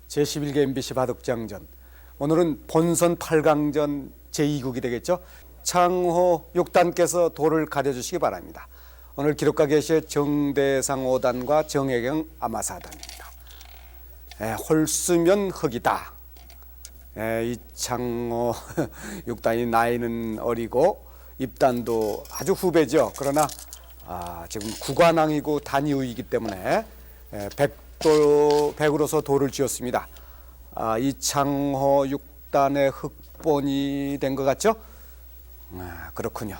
제11개 MBC 바둑장전. 오늘은 본선 8강전 제2국이 되겠죠. 창호 6단께서 도를 가려주시기 바랍니다. 오늘 기록가 계시의 정대상 5단과 정혜경 아마사단입니다. 홀수면 흑이다. 이창호 6단이 나이는 어리고 입단도 아주 후배죠. 그러나 지금 구관왕이고 단이우이기 때문에 100으로서 도를 지었습니다. 이창호 6단의 흑본이 된 것 같죠? 그렇군요.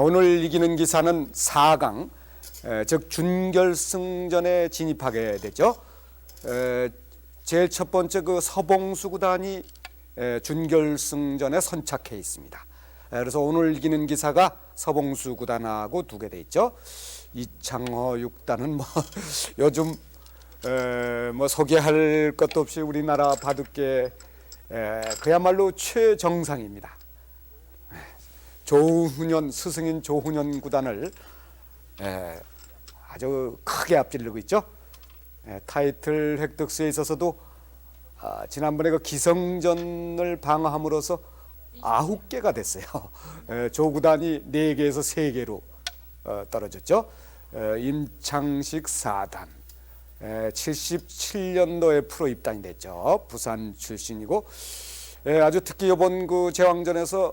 오늘 이기는 기사는 4강, 즉 준결승전에 진입하게 되죠. 제일 첫 번째 그 서봉수 구단이 준결승전에 선착해 있습니다. 그래서 오늘 이기는 기사가 서봉수 구단하고 두게 돼 있죠. 이창호 6단은 뭐 요즘 뭐 소개할 것도 없이 우리나라 바둑계 그야말로 최정상입니다. 조훈현 스승인 조훈현 구단을 아주 크게 앞지르고 있죠. 타이틀 획득수에 있어서도 지난번에 그 기성전을 방어함으로써 9개가 됐어요. 조 구단이 4개에서 3개로 떨어졌죠. 임창식 4단 77년도에 프로 입단이 됐죠. 부산 출신이고 아주 특히 이번 그 제왕전에서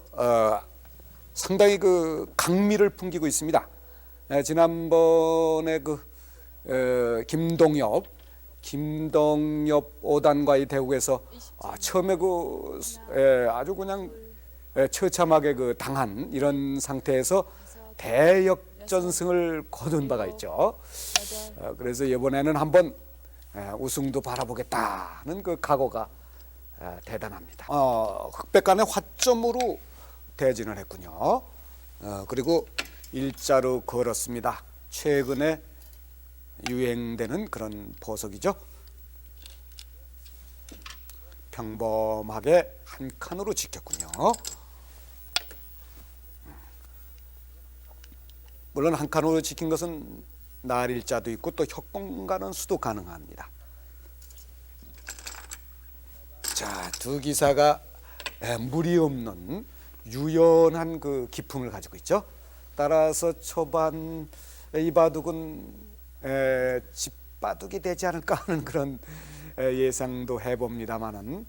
상당히 그 강미를 풍기고 있습니다. 지난번에 그 김동엽 5단과의 대국에서 처음에 그 아주 그냥 처참하게 그 당한 이런 상태에서 대역전승을 거둔 바가 있죠. 그래서 이번에는 한번 우승도 바라보겠다는 그 각오가 대단합니다. 흑백간의 화점으로 대진을 했군요. 그리고 일자로 걸었습니다. 최근에 유행되는 그런 보석이죠. 평범하게 한 칸으로 지켰군요. 물론 한 칸으로 지킨 것은 날일자도 있고 또 협공가는 수도 가능합니다. 자, 두 기사가 무리 없는 유연한 그 기풍을 가지고 있죠. 따라서 초반 이 바둑은 집바둑이 되지 않을까 하는 그런 예상도 해봅니다만은,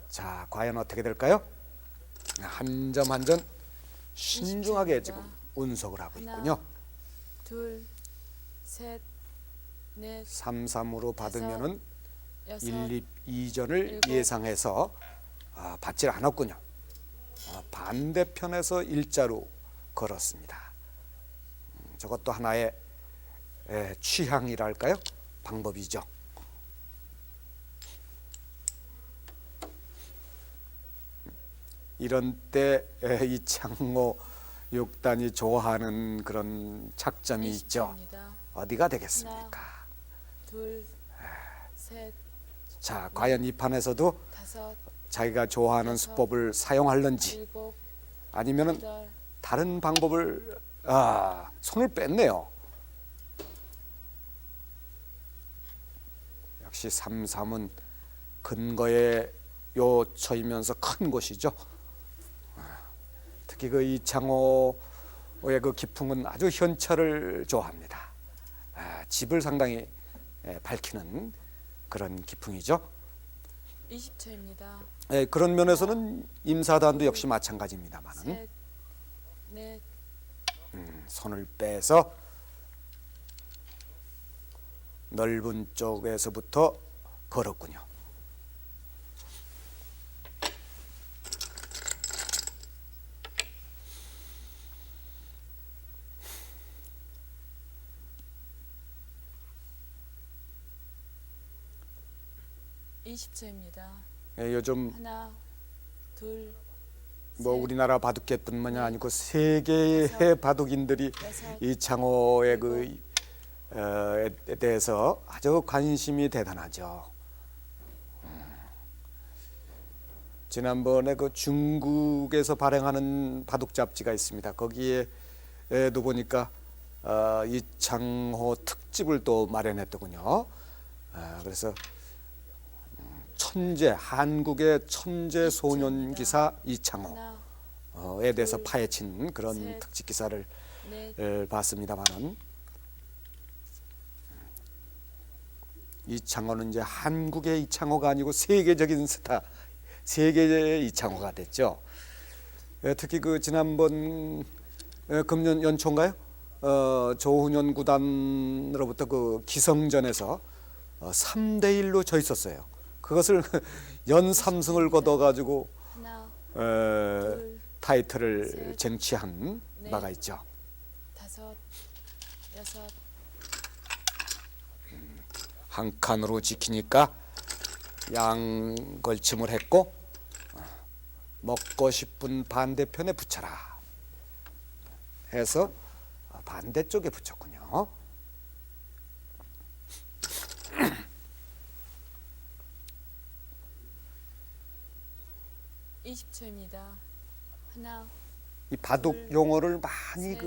자, 과연 어떻게 될까요? 한 점 한 점 신중하게 지금 운석을 하고 있군요. 둘, 셋, 넷, 3-3으로 받으면은 1, 2전을 7, 예상해서 받질 않았군요. 반대편에서 일자로 걸었습니다. 저것도 하나의 취향이랄까요? 방법이죠. 이런 때 이창호 6단이 좋아하는 그런 착점이 있죠. 어디가 되겠습니까? 하나, 둘, 셋, 자, 과연 이 판에서도 다섯, 자기가 좋아하는 여섯, 수법을 사용할는지 일곱, 아니면은 여덟, 다른 방법을 손을 뺐네요. 역시 3-3은 근거에 요처이면서 큰 곳이죠. 특히 그 이창호의 그 기풍은 아주 현철을 좋아합니다. 집을 상당히 밝히는 그런 기풍이죠. 20초입니다. 그런 면에서는 임사단도 역시 마찬가지입니다만은 셋, 넷, 손을 빼서 넓은 쪽에서부터 걸었군요. 요즘 하나, 둘, 뭐 셋, 우리나라 바둑계뿐만이 아니고 세계의 바둑인들이 여섯, 이창호의 에 대해서 아주 관심이 대단하죠. 지난번에 그 중국에서 발행하는 바둑 잡지가 있습니다. 거기에도 보니까 이창호 특집을 또 마련했더군요. 그래서 천재, 한국의 천재 소년 기사 이창호에 하나, 대해서 둘, 파헤친 그런 셋, 특집 기사를 넷, 봤습니다만은, 이창호는 이제 한국의 이창호가 아니고 세계적인 스타, 세계의 이창호가 됐죠. 특히 그 지난번 금년 연초인가요? 조훈현 구단으로부터 그 기성전에서 3대 1로 져 있었어요. 그것을 연 3승을 거둬가지고 하나, 에, 둘, 타이틀을 셋, 쟁취한 넷. 바가 있죠. 다섯, 여섯, 한 칸으로 지키니까 양걸침을 했고, 먹고 싶은 반대편에 붙여라 해서 반대쪽에 붙였군요. 20초입니다. 하나, 이 바둑 용어를 많이 셋,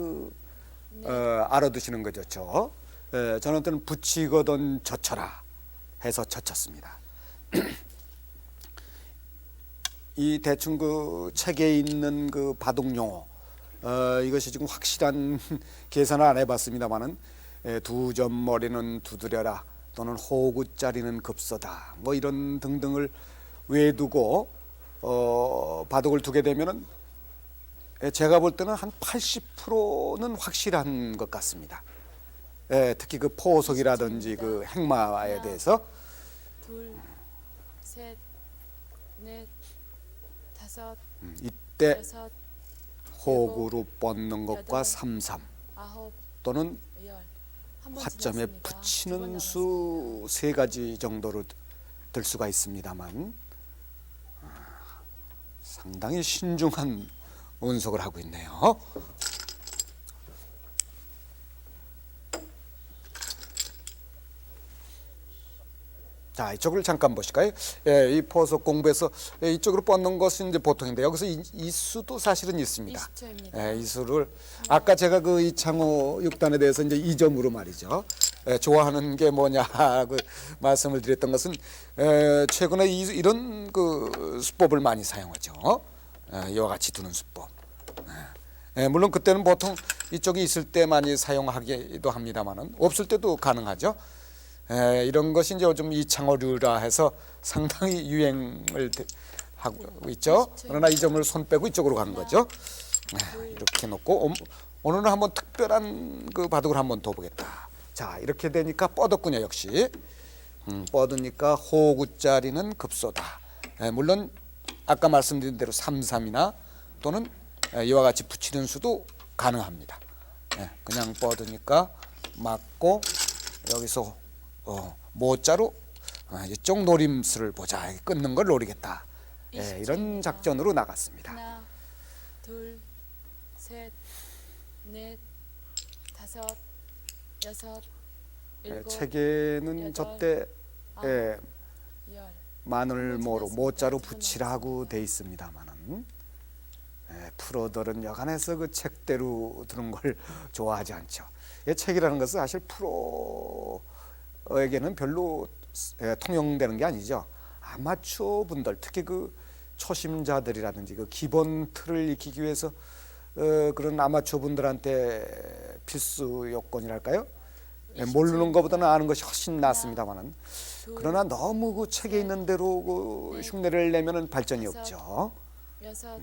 넷, 알아두시는 거 좋죠. 저는 때는 붙이거든 젖혀라 해서 젖혔습니다. 이 대충 그 책에 있는 그 바둑 용어, 이것이 지금 확실한 계산을 안 해봤습니다만은, 두 점 머리는 두드려라 또는 호구짜리는 급소다 뭐 이런 등등을 외두고 바둑을 두게 되면은 제가 볼 때는 한 80%는 확실한 것 같습니다. 특히 그 포석이라든지 그 행마에 대해서. 둘, 셋, 넷, 다섯, 이때 여섯, 호구로 뻗는 것과 여덟, 삼삼 아홉, 또는 열. 한 번 화점에 지났습니다. 두번 붙이는 남았습니다. 수 세 가지 정도로 될 수가 있습니다만, 상당히 신중한 운석을 하고 있네요. 자, 이쪽을 잠깐 보실까요? 이 포석 공부에서 이쪽으로 뻗는 것은 이제 보통인데, 여기서 이 수도 사실은 있습니다. 20초입니다. 이 수를 아까 제가 그 이창호 6단에 대해서 이제 이 점으로 말이죠. 좋아하는 게 뭐냐고 말씀을 드렸던 것은, 최근에 이런 그 수법을 많이 사용하죠. 이와 같이 두는 수법. 물론 그때는 보통 이쪽이 있을 때 많이 사용하기도 합니다만은, 없을 때도 가능하죠. 이런 것이 이제 좀 이창호류라 해서 상당히 유행을 하고 있죠. 그러나 이 점을 손 빼고 이쪽으로 간 거죠. 이렇게 놓고 오늘은 한번 특별한 그 바둑을 한번 더 보겠다. 자, 이렇게 되니까 뻗었군요. 역시 뻗으니까 호구짜리는 급소다. 물론 아까 말씀드린 대로 삼삼이나 또는 이와 같이 붙이는 수도 가능합니다. 그냥 뻗으니까 맞고 여기서 모자로 이쪽 노림수를 보자, 끊는 걸 노리겠다. 이런 작전으로 나갔습니다. 하나, 둘, 셋, 넷, 다섯, 여섯, 일곱, 책에는 여덟, 저때 아홉, 열. 마늘모로 모자로 두번 붙이라고 돼 있습니다만은, 프로들은 여간해서 그 책대로 두는 걸 좋아하지 않죠. 책이라는 것은 사실 프로에게는 별로 통용되는 게 아니죠. 아마추어 분들, 특히 그 초심자들이라든지 그 기본 틀을 익히기 위해서 그런 아마추어 분들한테 필수 요건이랄까요? 모르는 것보다는 아는 것이 훨씬 낫습니다만은, 그러나 너무 그 책에 있는 대로 그 흉내를 내면은 발전이 없죠. 여섯,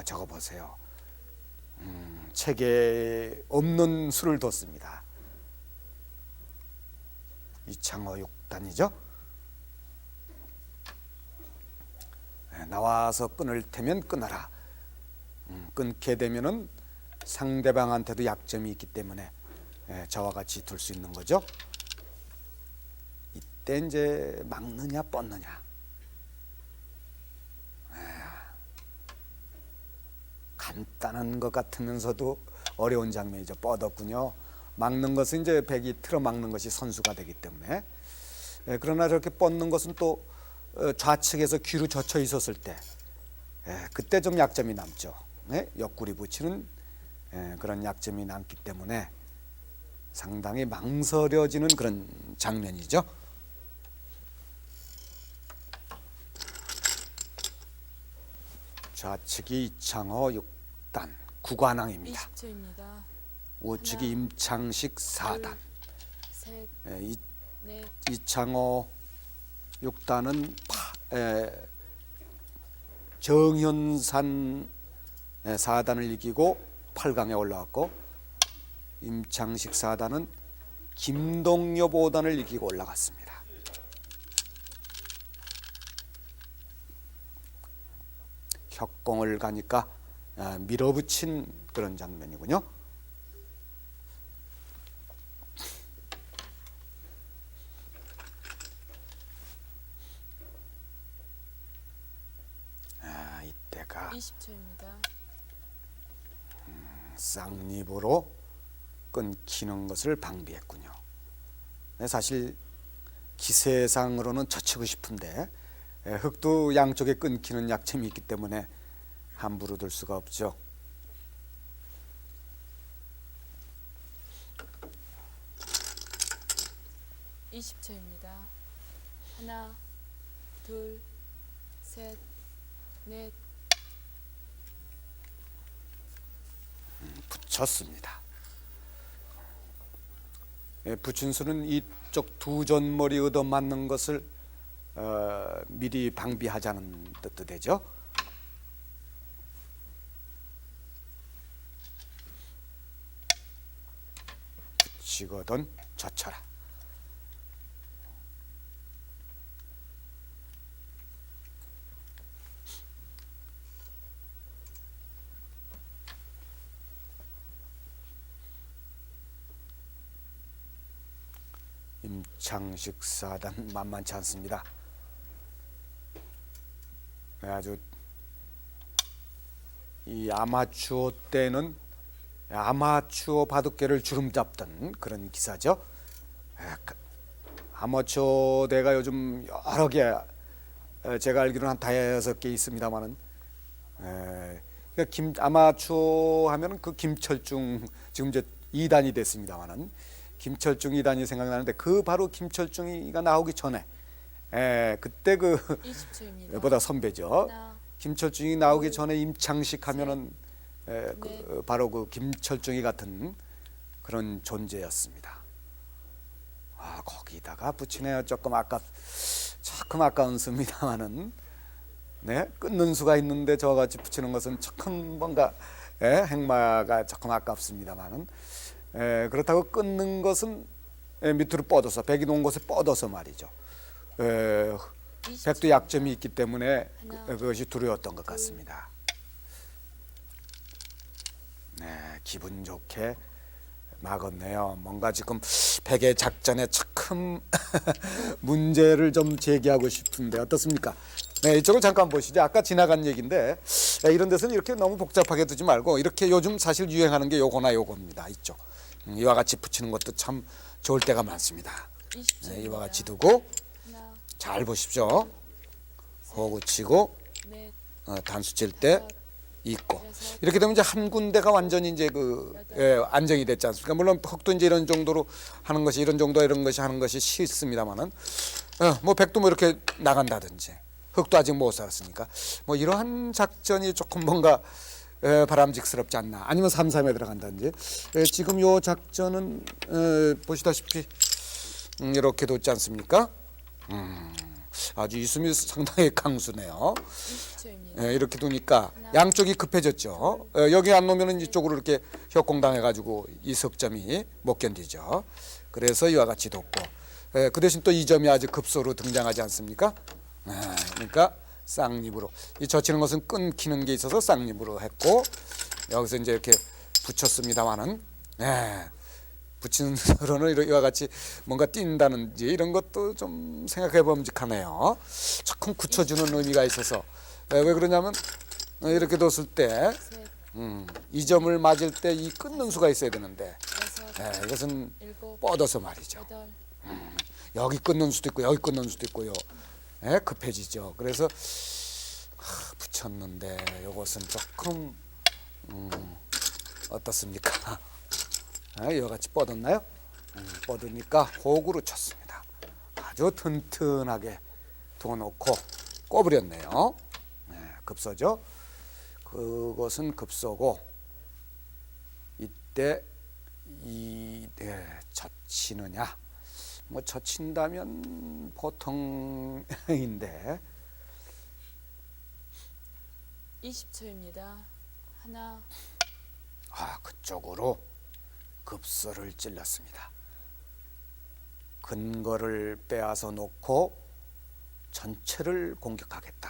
저거 보세요. 책에 없는 수를 뒀습니다. 이창호 6단이죠. 나와서 끊을 테면 끊어라. 끊게 되면은 상대방한테도 약점이 있기 때문에 저와 같이 둘 수 있는 거죠. 이때 이제 막느냐 뻗느냐. 간단한 것 같으면서도 어려운 장면이죠. 뻗었군요. 막는 것은 이제 백이 틀어 막는 것이 선수가 되기 때문에. 그러나 저렇게 뻗는 것은 또 좌측에서 귀로 젖혀 있었을 때, 그때 좀 약점이 남죠. 옆구리 붙이는 그런 약점이 남기 때문에 상당히 망설여지는 그런 장면이죠. 좌측이 이창호 6단 구관왕입니다. 20초입니다. 우측이 하나, 임창식 4단. 셋, 예, 넷, 이창호 6단은 정현산 4단을 이기고 8강에 올라왔고, 임창식 4단은 김동엽 5단을 이기고 올라갔습니다. 협공을 가니까 밀어붙인 그런 장면이군요. 이때가 20초입니다. 쌍립으로 끊기는 것을 방비했군요. 사실 기세상으로는 젖히고 싶은데 흙도 양쪽에 끊기는 약점이 있기 때문에 함부로 둘 수가 없죠. (20초입니다) 하나, 둘, 셋, 넷, 붙였습니다. 부친수는 이쪽 두 전머리 얻어맞는 것을 미리 방비하자는 뜻도 되죠. 붙이거든 젖혀라. 임창식 4단 만만치 않습니다. 아주 이 아마추어 때는 아마추어 바둑계를 주름잡던 그런 기사죠. 아마추어 대가 요즘 여러 개, 제가 알기로는 한 5개 있습니다만은, 그러니까 아마추어 하면은 그 김철중, 지금 이제 2단이 됐습니다만은, 김철중 2단이 생각나는데, 그 바로 김철중이가 나오기 전에, 그때 그 20초입니다. 보다 선배죠. 하나, 김철중이 나오기 전에 임창식 하면은 넷, 바로 그 김철중이 같은 그런 존재였습니다. 거기다가 붙이네요. 조금 아까운 습니다만은, 네, 끊는 수가 있는데 저같이 붙이는 것은 조금 뭔가 행마가 조금 아깝습니다만은, 그렇다고 끊는 것은 밑으로 뻗어서 백이 놓은 곳에 뻗어서 말이죠. 백도 약점이 있기 때문에 그것이 두려웠던 것 같습니다. 네, 기분 좋게 막았네요. 뭔가 지금 백의 작전에 큰 문제를 좀 제기하고 싶은데 어떻습니까? 네, 이쪽을 잠깐 보시죠. 아까 지나간 얘기인데, 이런 데서는 이렇게 너무 복잡하게 두지 말고 이렇게 요즘 사실 유행하는 게 요거나 요겁니다. 이쪽 이와 같이 붙이는 것도 참 좋을 때가 많습니다. 네, 이와 같이 두고 하나, 잘 보십시오. 호구 치고 넷, 단수 칠 때 있고, 이렇게 되면 이제 한 군데가 완전히 이제 안정이 됐지 않습니까? 물론 흑도 이제 이런 정도로 하는 것이, 이런 정도 이런 것이 하는 것이 싫습니다만은, 뭐 백도 뭐 이렇게 나간다든지, 흑도 아직 못 살았으니까 뭐 이러한 작전이 조금 뭔가 바람직스럽지 않나, 아니면 3-3에 들어간다든지. 지금 요 작전은 보시다시피 이렇게 뒀지 않습니까? 아주 이수미 상당히 강수네요. 20초입니다. 이렇게 두니까 양쪽이 급해졌죠. 여기 안 놓으면 이쪽으로 이렇게 협공당해가지고 이 석점이 못 견디죠. 그래서 이와 같이 뒀고, 그 대신 또 이 점이 아주 급소로 등장하지 않습니까? 그러니까 쌍립으로, 이 젖히는 것은 끊기는 게 있어서 쌍립으로 했고, 여기서 이제 이렇게 붙였습니다만은, 붙이는 서로는 이와 같이 뭔가 뛴다는지 이런 것도 좀 생각해 범직하네요. 조금 굳혀주는 의미가 있어서. 왜 그러냐면 이렇게 뒀을 때 셋, 이 점을 맞을 때 이 끊는 수가 있어야 되는데, 여섯, 이것은 일곱, 뻗어서 말이죠. 여덟, 여기 끊는 수도 있고 여기 끊는 수도 있고요. 급해지죠. 그래서 붙였는데 이것은 조금 어떻습니까? 이와 같이 뻗었나요? 뻗으니까 호구로 쳤습니다. 아주 튼튼하게 둬놓고 꼬부렸네요. 급서죠. 그것은 급소고 이때 젖히느냐 뭐 젖힌다면 보통인데 20초입니다. 하나, 그쪽으로 급소를 찔렀습니다. 근거를 빼앗아 놓고 전체를 공격하겠다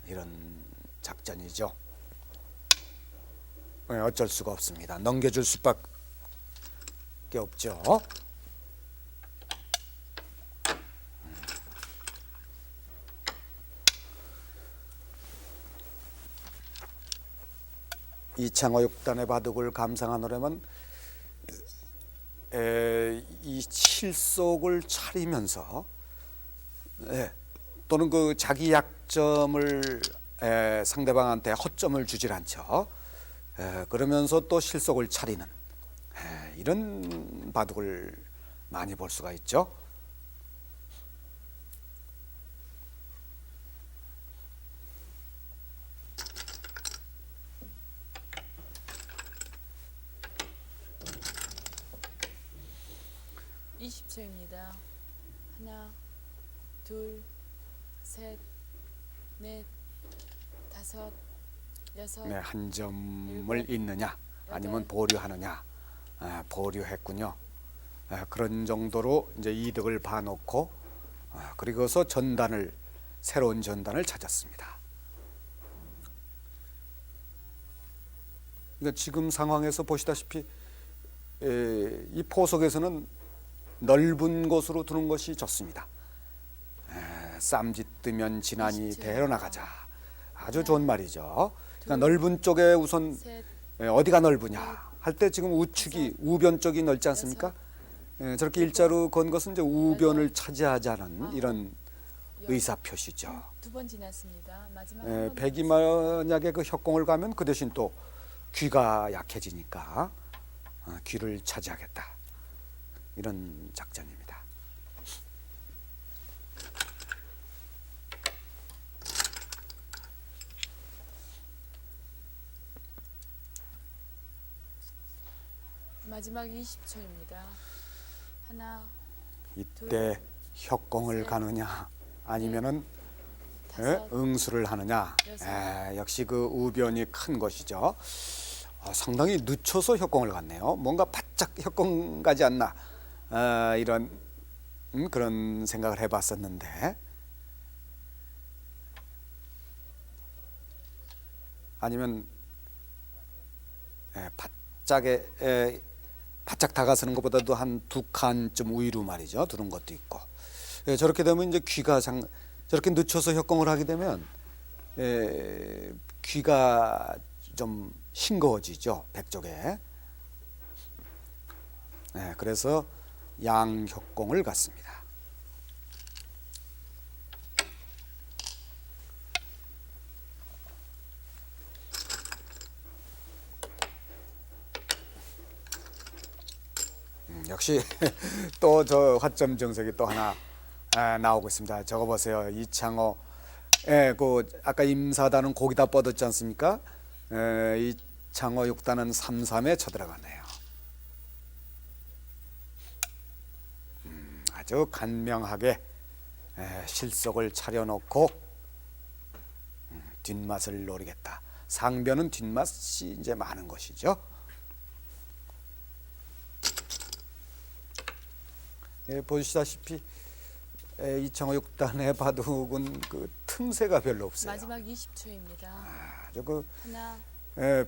이런 작전이죠. 어쩔 수가 없습니다. 넘겨줄 수밖에 없죠. 이창호 6단의 바둑을 감상하노라면 이 실속을 차리면서 또는 그 자기 약점을 상대방한테 허점을 주질 않죠. 그러면서 또 실속을 차리는 이런 바둑을 많이 볼 수가 있죠. (20초입니다) 하나, 둘, 셋, 넷, 다섯, 여섯. 한 점을 잃느냐 아니면 보류하느냐. 보류했군요. 그런 정도로 이제 이득을 봐놓고 그리고서 새로운 전단을 찾았습니다. 그러니까 지금 상황에서 보시다시피 이 포석에서는 넓은 곳으로 두는 것이 좋습니다. 쌈짓뜨면 지난이 대로 나가자. 아주 좋은 말이죠. 그러니까 넓은 쪽에 우선 어디가 넓으냐 할 때 지금 우측이 우변 쪽이 넓지 않습니까? 저렇게 일자로 건 것은 이제 우변을 차지하자는 이런 의사 표시죠. 두 번 지났습니다. 마지막 한 번. 백이 만약에 그 협공을 가면 그 대신 또 귀가 약해지니까 귀를 차지하겠다 이런 작전입니다. 마지막 20초입니다. 하나, 이때 협공을 셋, 가느냐 아니면은 다섯, 응수를 하느냐. 역시 그 우변이 큰 것이죠. 상당히 늦춰서 협공을 갔네요. 뭔가 바짝 협공 가지 않나 이런 그런 생각을 해봤었는데 아니면 바짝 다가서는 것보다도 한 두 칸쯤 위로 말이죠. 두는 것도 있고 저렇게 되면 이제 저렇게 늦춰서 협공을 하게 되면 귀가 좀 싱거워지죠. 백 쪽에. 그래서 양협공을 갔습니다. 역시 또 저 화점 정석이 또 하나 나오고 있습니다. 저거 보세요. 이창호 그 아까 임사단은 거기다 뻗었지 않습니까? 이창호 6단은 3-3에 쳐들어가네요. 아주 간명하게 실속을 차려놓고 뒷맛을 노리겠다. 상변은 뒷맛이 이제 많은 것이죠. 보시다시피 이창호 6단의 바둑은 그 틈새가 별로 없어요. 마지막 20초입니다. 아주 그 하나,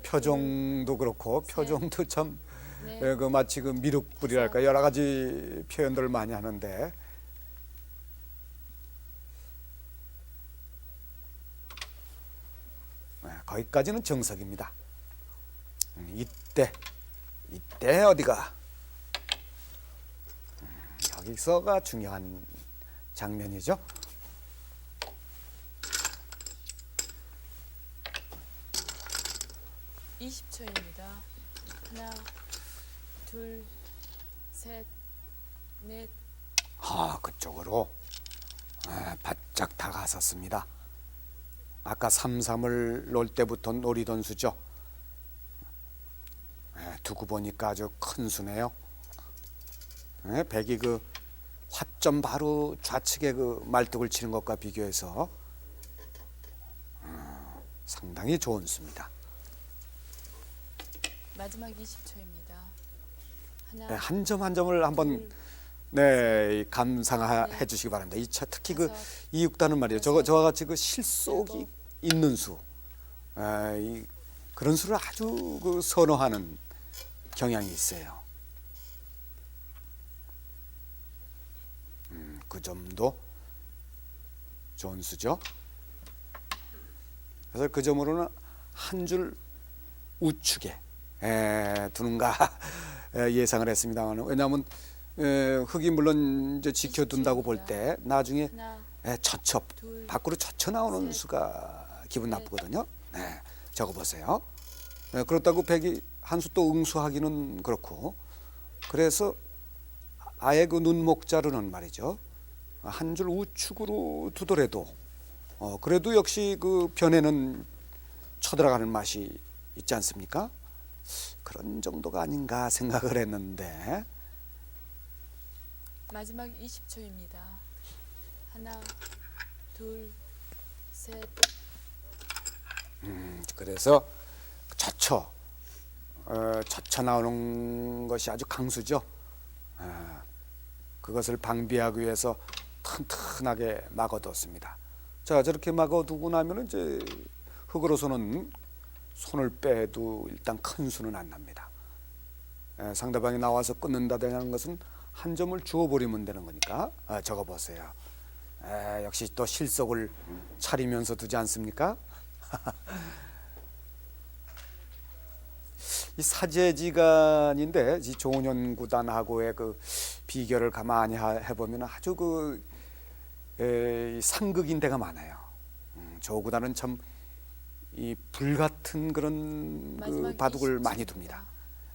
표정도 그렇고 셋, 표정도 참 넷, 그 마치 그 미륵불이랄까 여러 가지 표현들을 많이 하는데 거기까지는 정석입니다. 이때 어디가 여기서가 중요한 장면이죠. (20초입니다) 하나, 둘, 셋, 넷. 그쪽으로 바짝 다가섰습니다. 아까 3-3을 놓을 때부터 노리던 수죠. 두고 보니까 아주 큰 수네요. 백이 그 화점 바로 좌측에 그 말뚝을 치는 것과 비교해서 상당히 좋은 수입니다. 마지막 20초입니다. 하나, 한 점 한 점을 한번 감상해 주시기 바랍니다. 이 차 특히 그 이육단은 말이에요. 저와 같이 그 실속이 있는 수, 그런 수를 아주 그 선호하는 경향이 있어요. 그 점도 좋은 수죠. 그래서 그 점으로는 한 줄 우측에 두는가 예상을 했습니다만, 왜냐하면 흙이 물론 이제 지켜둔다고 볼 때 나중에 하나, 처첩 밖으로 젖혀 나오는 셋, 수가 기분 나쁘거든요. 적어보세요. 그렇다고 백이 한 수 또 응수하기는 그렇고, 그래서 아예 그 눈목자루는 말이죠, 한 줄 우측으로 두더라도 그래도 역시 그 변에는 쳐들어가는 맛이 있지 않습니까? 그런 정도가 아닌가 생각을 했는데, 마지막 20초입니다. 하나, 둘, 셋, 그래서 젖혀 나오는 것이 아주 강수죠. 그것을 방비하기 위해서 튼튼하게 막아뒀습니다. 자, 저렇게 막아두고 나면 이제 흙으로서는 손을 빼도 일단 큰 수는 안 납니다. 상대방이 나와서 끊는다는 것은 한 점을 주워버리면 되는 거니까. 적어보세요. 역시 또 실속을 차리면서 두지 않습니까? 이 사제지간인데 이 조은현 구단하고의 그 비교를 가만히 해보면 아주 그 상극인 데가 많아요. 조 구단은 참 이 불같은 그런 그 마지막 바둑을 20초 많이 입니다. 둡니다.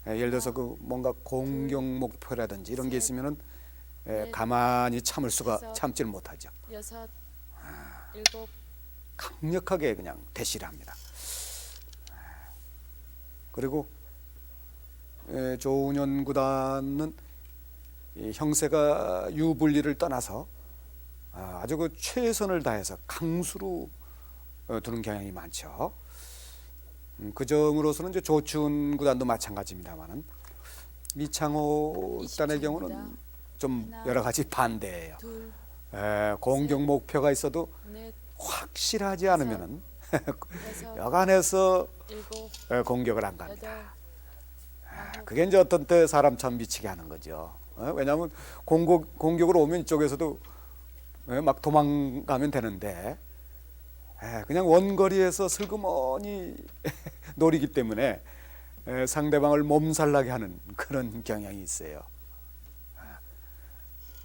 예를 들어서 그 뭔가 공격 목표라든지 이런 게 있으면은 가만히 참지를 못하죠. 여섯, 일곱, 강력하게 그냥 대시를 합니다. 그리고 조은현 구단은 이 형세가 유불리를 떠나서 아주 그 최선을 다해서 강수로 두는 경향이 많죠. 그 점으로서는 이제 조춘 구단도 마찬가지입니다만은 이창호 단의 경우는 좀 하나, 여러 가지 반대예요. 둘, 공격 셋, 목표가 있어도 넷, 확실하지 않으면은 여섯, 여간해서 일곱, 공격을 안 갑니다. 여덟, 아홉, 그게 이제 어떤 때 사람 참 미치게 하는 거죠. 왜냐하면 공격으로 오면 이쪽에서도 막 도망가면 되는데 그냥 원거리에서 슬그머니 노리기 때문에 상대방을 몸살나게 하는 그런 경향이 있어요.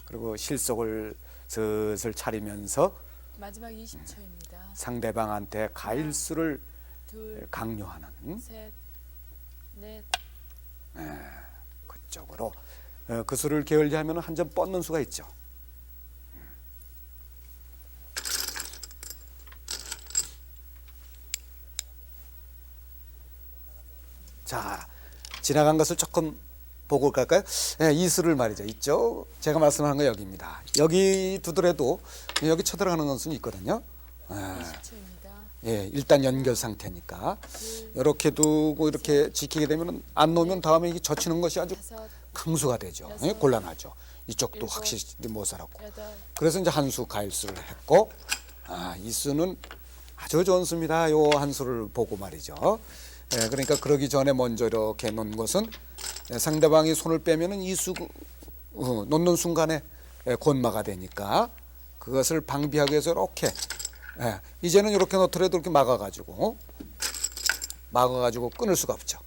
그리고 실속을 슬슬 차리면서 마지막 20초입니다. 상대방한테 가일수를 둘, 강요하는 셋, 넷, 그쪽으로 그 수를 게을리하면 한 점 뻗는 수가 있죠. 자, 지나간 것을 조금 보고 갈까요? 이 수를 말이죠. 있죠. 제가 말씀하는 거 여기입니다. 여기 두더라도 여기 쳐들어가는 것은 있거든요. 20초입니다. 일단 연결 상태니까 이렇게 두고 이렇게 지키게 되면 안 놓으면 다음에 이게 젖히는 것이 아주 다섯, 강수가 되죠. 여섯, 곤란하죠. 이쪽도 일곱, 확실히 못 살았고. 여덟, 그래서 이제 한 수 가일수를 했고, 이 수는 아주 좋은 수입니다. 요 한 수를 보고 말이죠. 그러니까 그러기 전에 먼저 이렇게 놓은 것은 상대방이 손을 빼면은 이 수 놓는 순간에 곤마가 되니까 그것을 방비하기 위해서 이렇게 이제는 이렇게 놓더라도 이렇게 막아가지고 끊을 수가 없죠.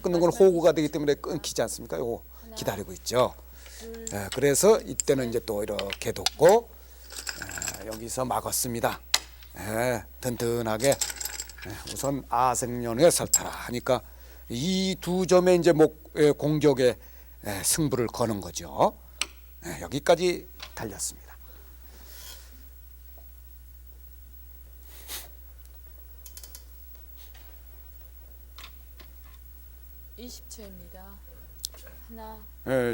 끊는 건 호구가 되기 때문에 끊기지 않습니까? 요거 기다리고 있죠. 둘, 그래서 이때는 이제 또 이렇게 뒀고 여기서 막았습니다. 든든하게 우선 아생년에 살타라 하니까 이 두 점의 이제 공격에 승부를 거는 거죠. 여기까지 달렸습니다. 20초입니다. 하나,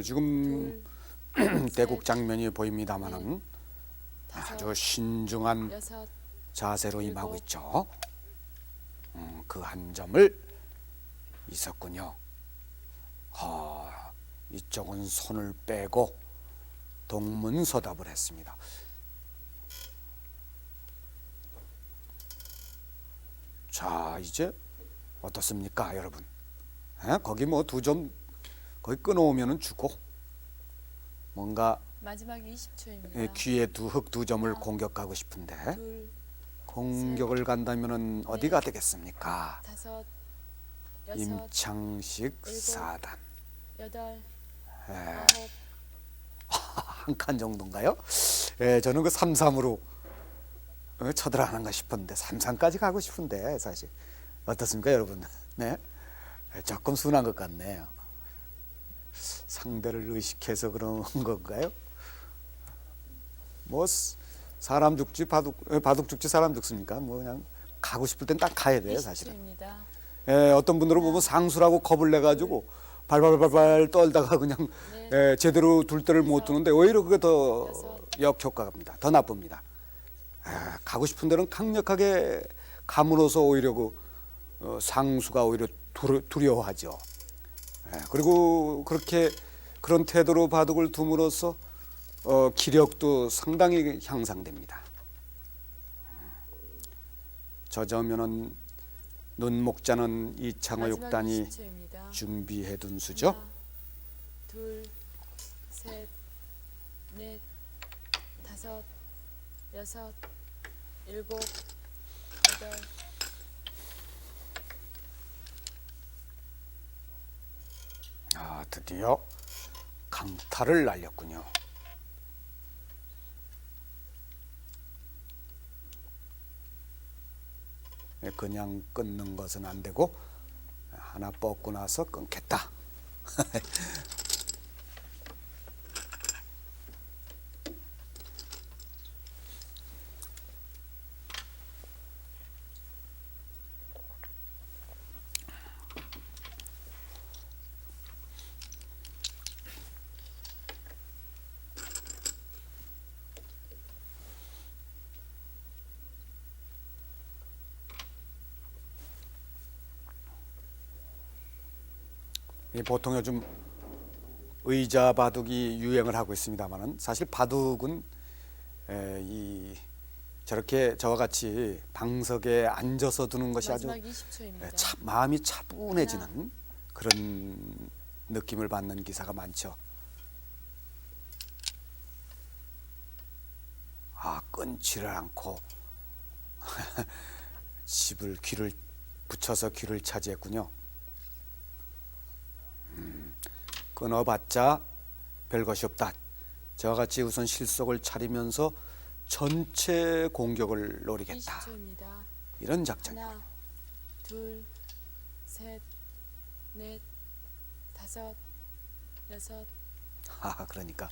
지금 둘, 대국 장면이 보입니다만은 다섯, 아주 신중한 여섯, 자세로 일곱. 임하고 있죠. 그 한 점을 있었군요. 이쪽은 손을 빼고 동문서답을 했습니다. 자, 이제 어떻습니까, 여러분? 거기 뭐 2점 거기 끊어오면은 주고 뭔가 마지막 20초입니다. 귀에 흙 2점을 공격하고 싶은데 둘, 공격을 간다면은 어디가 되겠습니까? 다섯, 여섯, 임창식 일곱. 4단 여덟, 예. 아홉, 한 칸 정도인가요? 저는 그 3-3으로 쳐들어가는가 싶은데 3-3까지 가고 싶은데 사실 어떻습니까, 여러분? 네, 조금 순한 것 같네요. 상대를 의식해서 그런 건가요? 뭐 사람 죽지 바둑 죽지 사람 죽습니까? 뭐 그냥 가고 싶을 땐 딱 가야 돼요, 사실은. 20초입니다. 어떤 분들은 보면 상수라고 겁을 내 가지고 발발발발 떨다가 그냥 제대로 둘 때를 못 두는데 오히려 그게 더 역효과입니다. 더 나쁩니다. 가고 싶은 데는 강력하게 감으로써 오히려 상수가 오히려 두려워하죠. 그리고 그렇게 그런 태도로 바둑을 둠으로써 기력도 상당히 향상됩니다. 저저면은 눈목자는 이창호 마지막 6단이 20초입니다. 준비해둔 수죠. 하나, 둘, 셋, 넷, 다섯, 여섯, 일곱, 여덟, 드디어 강타를 날렸군요. 그냥 끊는 것은 안 되고 하나 뻗고 나서 끊겠다. 보통 요즘 의자 바둑이 유행을 하고 있습니다만은 사실 바둑은 저렇게 저와 같이 방석에 앉아서 두는 것이 아주 마지막 20초입니다. 마음이 차분해지는 그런 느낌을 받는 기사가 많죠. 끊지를 않고 귀를 붙여서 귀를 차지했군요. 끊어봤자 별것이 없다. 저와 같이 우선 실속을 차리면서 전체 공격을 노리겠다. 20초입니다. 이런 작전이군요. 하나, 둘, 셋, 넷, 다섯, 여섯, 그러니까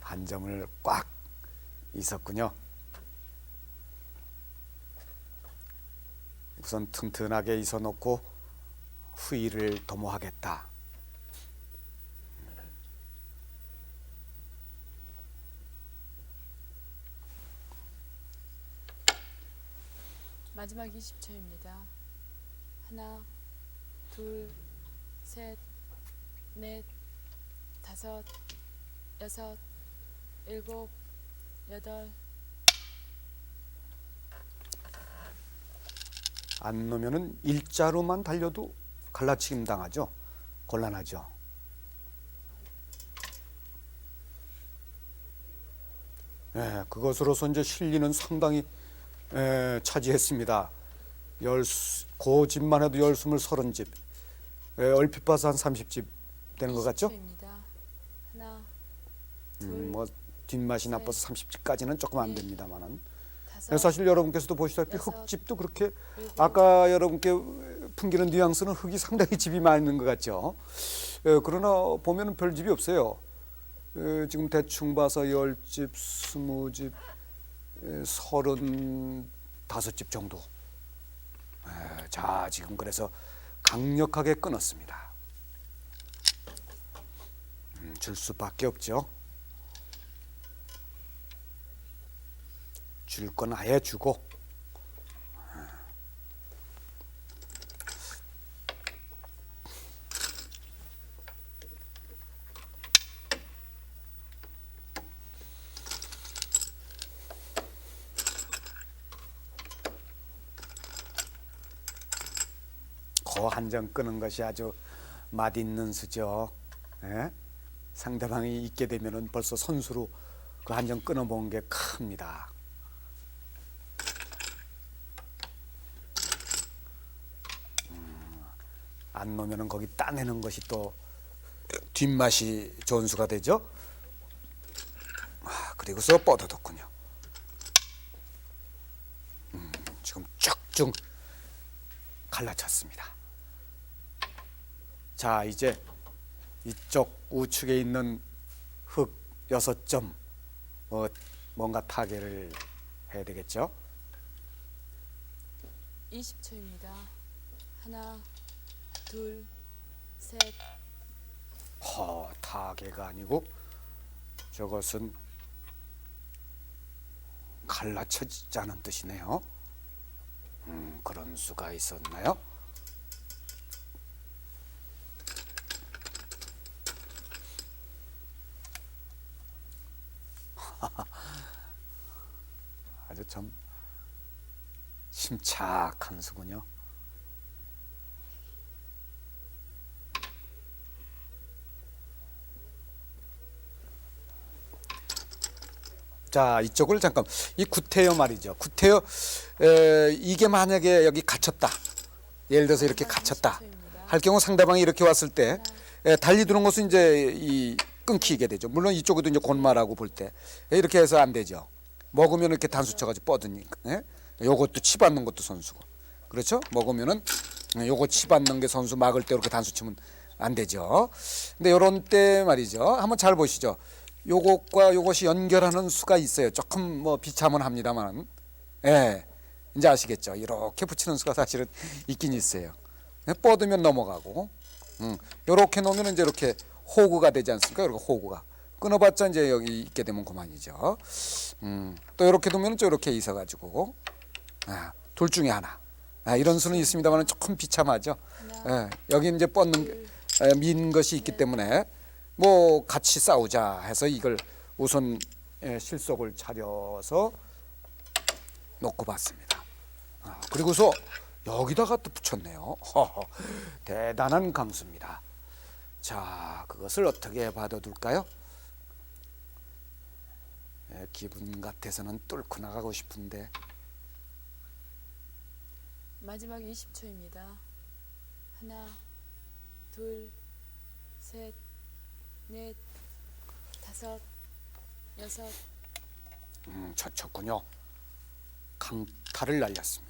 한 점을 꽉 있었군요. 우선 튼튼하게 있어놓고 후위를 도모하겠다. 마지막 20초입니다. 하나, 둘, 셋, 넷, 다섯, 여섯, 일곱, 여덟. 안 놓으면은 일자로만 달려도 갈라치김 당하죠. 곤란하죠. 그것으로서 이제 실리는 상당히 차지했습니다. 그 집만 해도 10-30집, 얼핏 봐서 한 30집 되는 것 같죠? 20초입니다. 하나, 뭐 뒷맛이 나빠서 30집까지는 조금 안 됩니다만은 다섯, 사실 여러분께서도 보시다시피 여섯, 흙집도 그렇게 일곱. 아까 여러분께 풍기는 뉘앙스는 흙이 상당히 집이 많은 것 같죠. 그러나 보면은 별 집이 없어요. 지금 대충 봐서 10집, 20집, 35집 정도. 자, 지금 그래서 강력하게 끊었습니다. 줄 수밖에 없죠. 줄 건 아예 주고. 거 한 장 끄는 것이 아주 맛있는 수죠. 예? 상대방이 있게 되면은 벌써 선수로 그 한 장 끊어본 게 큽니다. 안 놓으면은 거기 따내는 것이 또 뒷맛이 좋은 수가 되죠. 그리고서 뻗어뒀군요. 지금 쭉쭉 갈라쳤습니다. 자, 이제 이쪽 우측에 있는 흙 6점 뭔가 타개를 해야 되겠죠. 20초입니다. 하나, 둘, 셋. 타개가 아니고 저것은 갈라쳐지자는 뜻이네요. 그런 수가 있었나요? 아주 참 침착한 수군요. 자, 이쪽을 잠깐, 이 구태여 말이죠. 구태여, 이게 만약에 여기 갇혔다, 예를 들어서 이렇게 갇혔다 할 경우 상대방이 이렇게 왔을 때 달리 두는 것은 이제 이 끊기게 되죠. 물론 이쪽에도 이제 곤마라고 볼 때 이렇게 해서 안 되죠. 먹으면 이렇게 단수 쳐가지고 뻗으니까. 요것도 치받는 것도 선수고, 그렇죠? 먹으면은 요거 치받는 게 선수, 막을 때 이렇게 단수 치면 안 되죠. 근데 요런 때 말이죠. 한번 잘 보시죠. 요것과 요것이 연결하는 수가 있어요. 조금 뭐 비참은 합니다만, 이제 아시겠죠? 이렇게 붙이는 수가 사실은 있긴 있어요. 뻗으면 넘어가고, 요렇게 놓으면 이제 이렇게 호구가 되지 않습니까? 이렇게 호구가 끊어봤자 이제 여기 있게 되면 그만이죠. 또 이렇게 두면 또 이렇게 있어가지고, 둘 중에 하나. 이런 수는 있습니다만 조금 비참하죠. 여기 이제 뻗는 민 것이 있기 때문에 뭐 같이 싸우자 해서 이걸 우선 실속을 차려서 놓고 봤습니다. 그리고서 여기다가 또 붙였네요. 대단한 감수입니다. 자, 그것을 어떻게 받아둘까요? 기분 같아서는 뚫고 나가고 싶은데. 마지막 20초입니다. 하나, 둘, 셋, 넷, 다섯, 여섯. 쳤군요. 강타를 날렸습니다.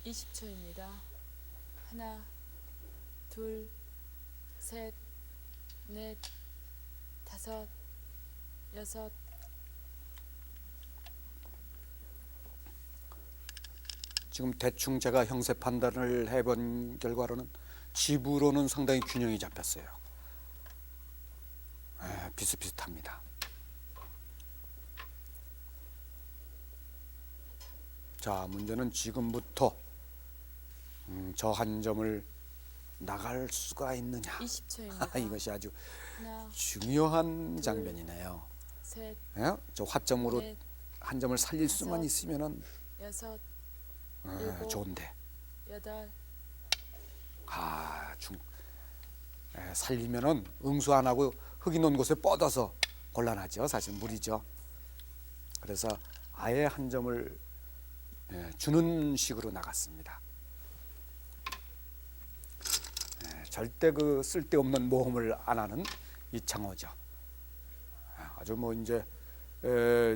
(20초입니다) 하나, 둘, 셋, 넷, 다섯, 여섯. 지금 대충 제가 형세 판단을 해본 결과로는 집으로는 상당히 균형이 잡혔어요. 비슷비슷합니다. 자, 문제는 지금부터 저 한 점을 나갈 수가 있느냐. 20초입니다. 이것이 아주 하나, 중요한 둘, 장면이네요. 셋, 저 화점으로 넷, 한 점을 살릴 수만 다섯, 있으면은 여섯, 일곱, 좋은데. 여덟. 살리면은 응수 안 하고 흙이 놓은 곳에 뻗어서 곤란하죠. 사실 무리죠. 그래서 아예 한 점을 주는 식으로 나갔습니다. 절대 그 쓸데없는 모험을 안 하는 이창호죠. 아주 뭐 이제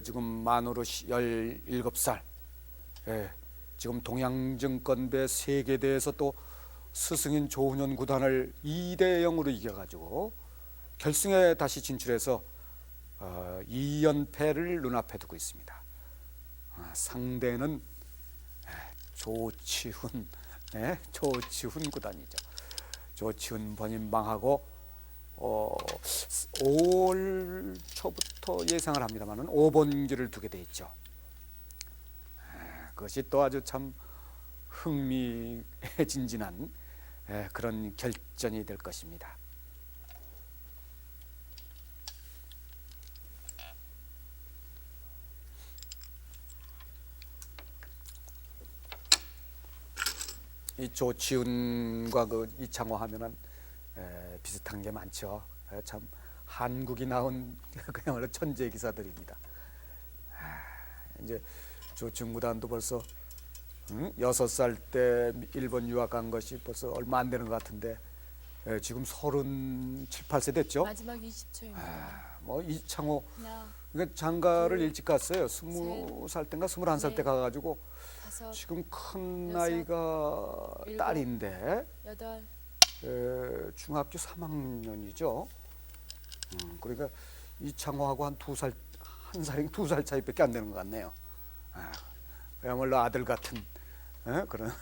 지금 만으로 17살, 지금 동양증권배 세계대회에서 또 스승인 조훈현 구단을 2대 0으로 이겨가지고 결승에 다시 진출해서 2연패를 눈앞에 두고 있습니다. 상대는 조치훈, 조치훈 구단이죠. 조치훈 번인방하고 5월 초부터 예상을 합니다만은 5번기를 두게 돼 있죠. 그것이 또 아주 참 흥미진진한 그런 결전이 될 것입니다. 이 조치훈과 그 이창호 하면은 비슷한 게 많죠. 참 한국이 낳은 그야말로 천재 기사들입니다. 이제 조치훈 구단도 벌써 6살 때 일본 유학 간 것이 벌써 얼마 안 되는 것 같은데 지금 37, 8세 됐죠. 마지막 20초입니다. 뭐 이창호 하나, 그러니까 장가를 둘, 일찍 갔어요. 20살 때인가 21살 때 넷, 가가지고 다섯, 지금 큰 여섯, 나이가 일곱, 딸인데 여덟, 중학교 3학년이죠. 그러니까 이창호하고 한 2살, 한 살이 2살 차이밖에 안 되는 것 같네요. 그야말로 아들 같은 그런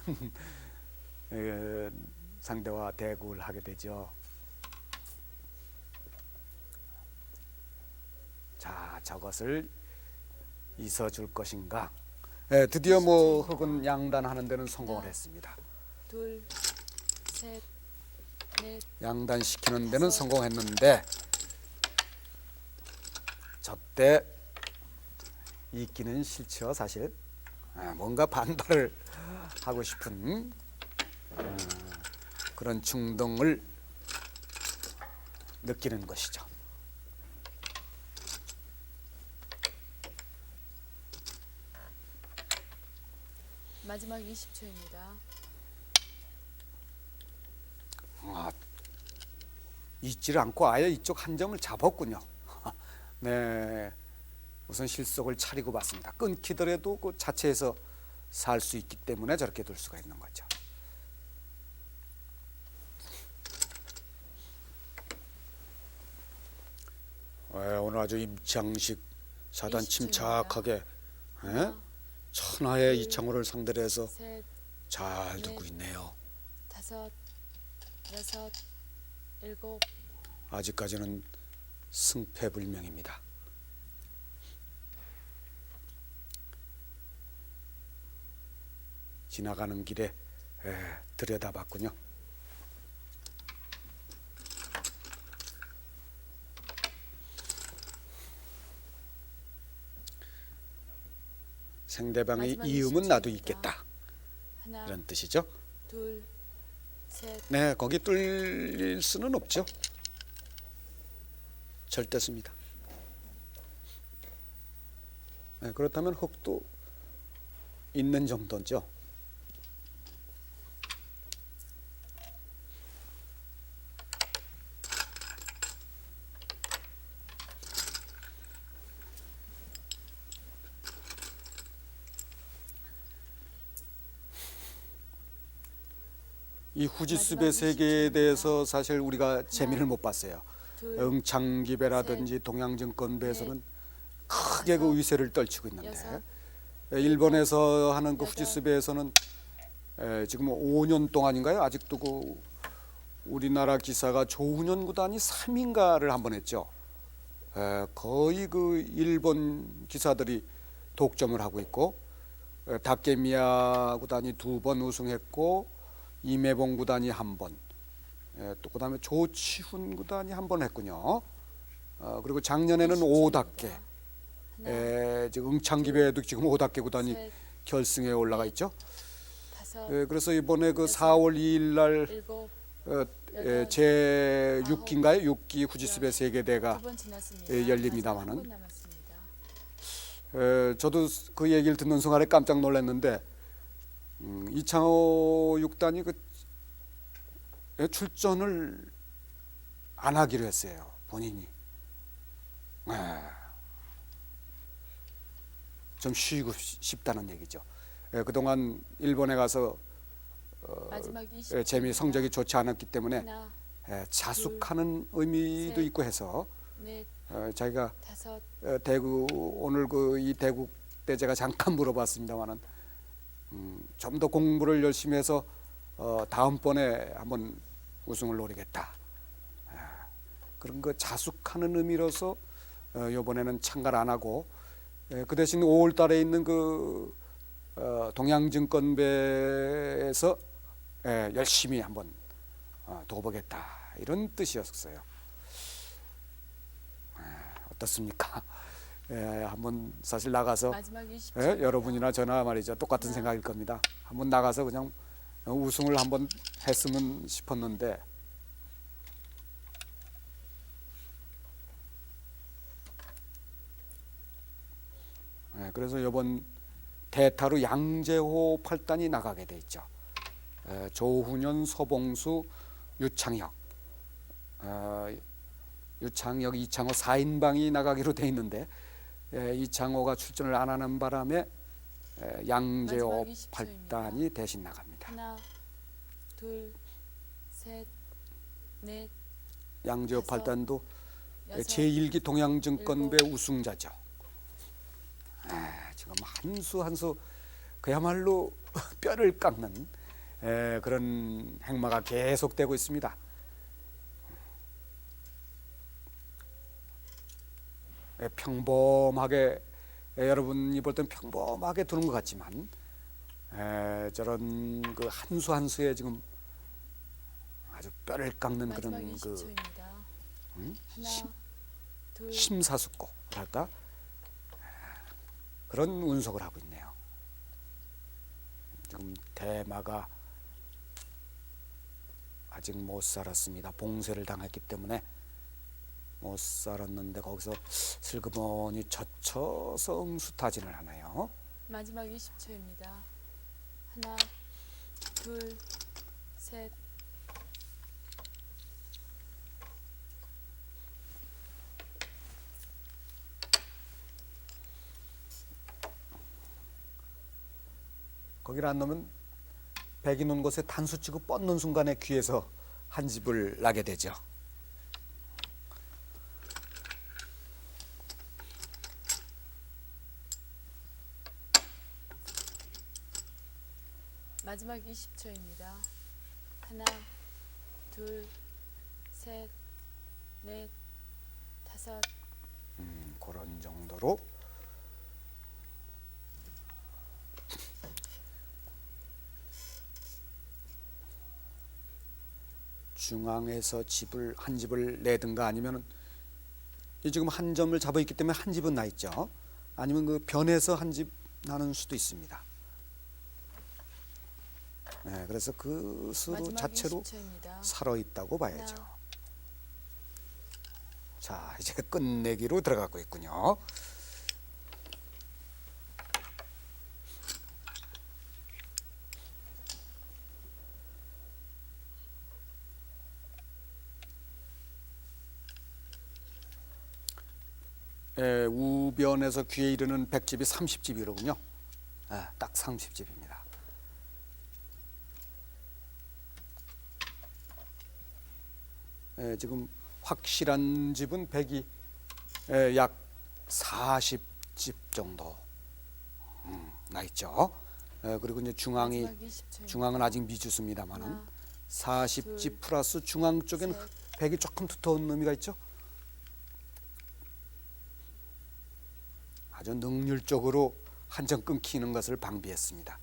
상대와 대구를 하게 되죠. 자, 저것을 있어줄 것인가? 드디어 뭐 흑은 양단하는 데는 성공을 했습니다. 둘, 셋, 넷, 양단시키는 데는 성공했는데 저때 있기는 싫죠, 사실. 뭔가 반발을 하고 싶은 그런 충동을 느끼는 것이죠. 마지막 20초입니다. 잊지를 않고 아예 이쪽 한점을 잡았군요. 네, 우선 실속을 차리고 봤습니다. 끊기더라도 그 자체에서 살 수 있기 때문에 저렇게 둘 수가 있는 거죠. 오늘 아주 임창식 사단 20초입니다. 침착하게 하나, 천하의 둘, 이창호를 상대로 해서 셋, 잘 넷, 두고 있네요. 다섯, 여섯, 일곱, 아직까지는 승패불명입니다. 지나가는 길에 들여다봤군요. 상대방의 마지막 이음은 나도 20초입니다. 있겠다, 하나, 이런 뜻이죠. 둘, 셋, 네, 거기 뚫릴 수는 없죠. 절대습니다. 네, 그렇다면 흑도 있는 정도죠. 이 후지습의 마지막 세계에 20초입니다. 대해서 사실 우리가 재미를 못 봤어요. 둘, 응창기배라든지 셋, 동양증권배에서는 넷, 크게 그 다섯, 위세를 떨치고 있는데 여섯, 일본에서 하는 그 여덟, 후지스배에서는 지금 5년 동안인가요? 아직도 그 우리나라 기사가 조훈현 구단이 3인가를 한번 했죠. 거의 그 일본 기사들이 독점을 하고 있고 다케미야 구단이 2번 우승했고 이매봉 구단이 1번, 또 그다음에 조치훈 구단이 1번 했군요. 그리고 작년에는 5답계, 지금 응창기배에도 지금 5답계 구단이 셋, 결승에 올라가 있죠. 다섯, 그래서 이번에 그 여섯, 4월 2일 날 일곱, 여덟, 제 6기인가요? 6기 후지스배 세계대가 두 번 지났습니다. 열립니다마는 마지막 한번 남았습니다. 저도 그 얘기를 듣는 순간에 깜짝 놀랐는데 이창호 6단이 그 출전을 안 하기로 했어요, 본인이. 좀 쉬고 싶다는 얘기죠. 그동안 일본에 가서 마지막 20초 재미 성적이 좋지 않았기 때문에 하나, 자숙하는 의미도 셋, 있고 해서 넷, 자기가 다섯, 대구 오늘 그 이 대구 때 제가 잠깐 물어봤습니다만은 좀 더 공부를 열심히 해서 다음번에 한번 우승을 노리겠다. 그런 거 자숙하는 의미로서 이번에는 참가를 안 하고 그 대신 5월 달에 있는 그 동양증권배에서 열심히 한번 둬보겠다 이런 뜻이었어요. 어떻습니까? 한번 사실 나가서 마지막 20초. 여러분이나 저나 말이죠 똑같은 생각일 겁니다. 한번 나가서 그냥 우승을 한번 했으면 싶었는데 그래서 이번 대타로 양재호 8단이 나가게 돼 있죠. 조훈현, 서봉수, 유창혁, 유창혁, 이창호 4인방이 나가기로 돼 있는데 이창호가 출전을 안 하는 바람에 양재호 마지막 20초 입니다. 8단이 대신 나갑니다. 하나, 둘, 셋, 넷, 양재호 다섯, 8단도 여섯, 제1기 동양증권배 일곱. 우승자죠. 지금 한 수 한 수 그야말로 뼈를 깎는 그런 행마가 계속되고 있습니다. 평범하게 여러분이 볼 땐 평범하게 두는 것 같지만 저런 그 한 수 한 수에 지금 아주 뼈를 깎는 마지막 그런 그 20초입니다. 하나, 둘, 심사숙고랄까 그런 운석을 하고 있네요. 지금 대마가 아직 못 살았습니다. 봉쇄를 당했기 때문에 못 살았는데 거기서 슬그머니 젖혀서 응수타진을 하네요. 마지막 20초입니다. 하나, 둘, 셋, 거기를 안 넣으면 백이 놓은 곳에 단수 치고 뻗는 순간에 귀에서 한 집을 나게 되죠. 마지막 20초입니다. 하나, 둘, 셋, 넷, 다섯, 그런 정도로 중앙에서 집을 한 집을 내든가 아니면 지금 한 점을 잡아 있기 때문에 한 집은 나 있죠. 아니면 그 변에서 한 집 나는 수도 있습니다. 그래서 그 수로 마지막 자체로 20초입니다. 살아 있다고 봐야죠. 하나. 자, 이제 끝내기로 들어가고 있군요. 우변에서 귀에 이르는 100집이 30집이로군요. 딱 30집입니다. 지금 확실한 집은 100이 약 40집 정도 나 있죠. 그리고 이제 중앙이 마지막 20초입니다. 중앙은 아직 미주수입니다만은 하나, 40집 둘, 플러스 중앙 쪽에는 셋. 100이 조금 두터운 의미가 있죠. 아주 능률적으로 한 점 끊기는 것을 방비했습니다.